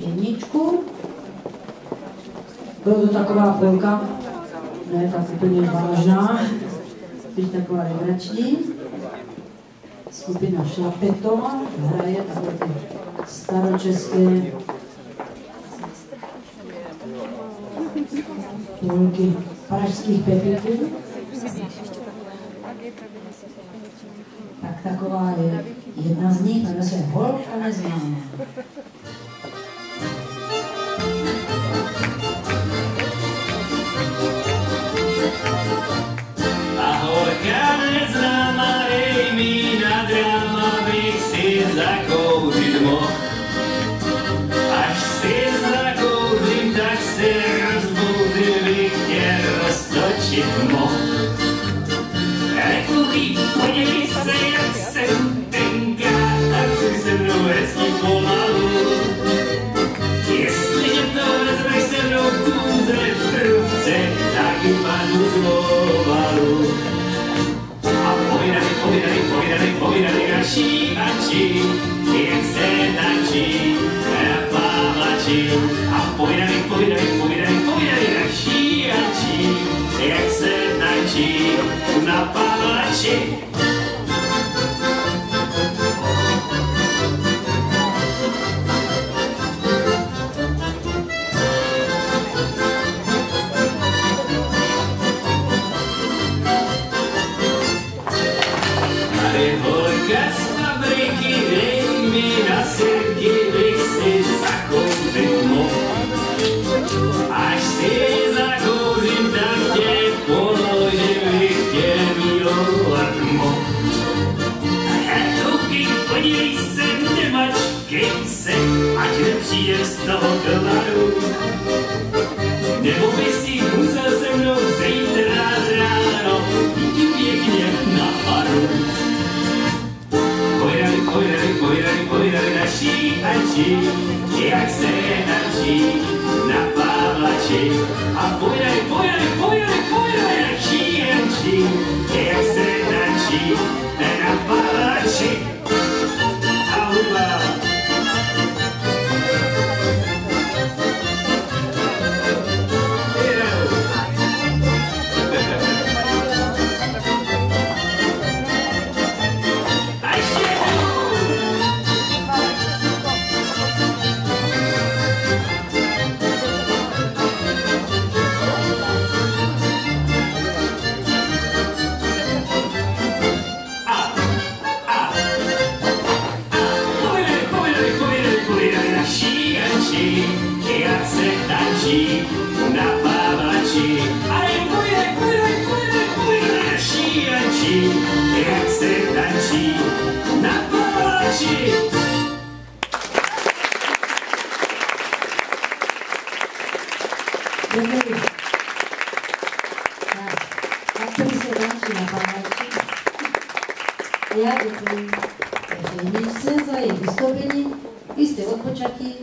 jedničku. Byla to taková polka, ne tak úplně vážná, spíš taková legrační. Skupina Šlapeto hraje takové ty staročeské polky pražských pepíků. Tak taková je jedna z nich, jmenuje se Holka neznámá. A holka neznámá, dej mi na drám, abych si zakouřit mohl. Až si zakouřím, tak se rozbouřím, bych tě roztočit mohl. Rekulí, podívej se, jak jsem tenkrát, tak si se mnou hezky pomalu. Jestliže to vezmeš se mnou kůze v ruce, tak ji padnu z ovalu. A povídali naší ači, jak se tančí na Pavlači. A povídali naší ači, jak se tančí na Pavlači. Holka z fabriky, dej mi na sirky, bych si zakouřit mohl. Až si zakouřím, tak tě položím, bych tě milovat mohl. Koukej, podívej se, nemačkej se, ať nepřijdem z toho tovaru. Nebo by si musel se mnou zítra ráno, jdi pěkně na faru. Povídali naší ači, jak se tančí na Pavlači. A povídali naší ači, jak se tančí na Pavlači. A hudba. Jak se tančí na Pavlači. A povídali naší ači, jak se tančí na Pavlači. Děkuji. Tak tady se tančí na Pavlači. Já děkuji jedničce za její vystoupení. Vy jste odpočatí.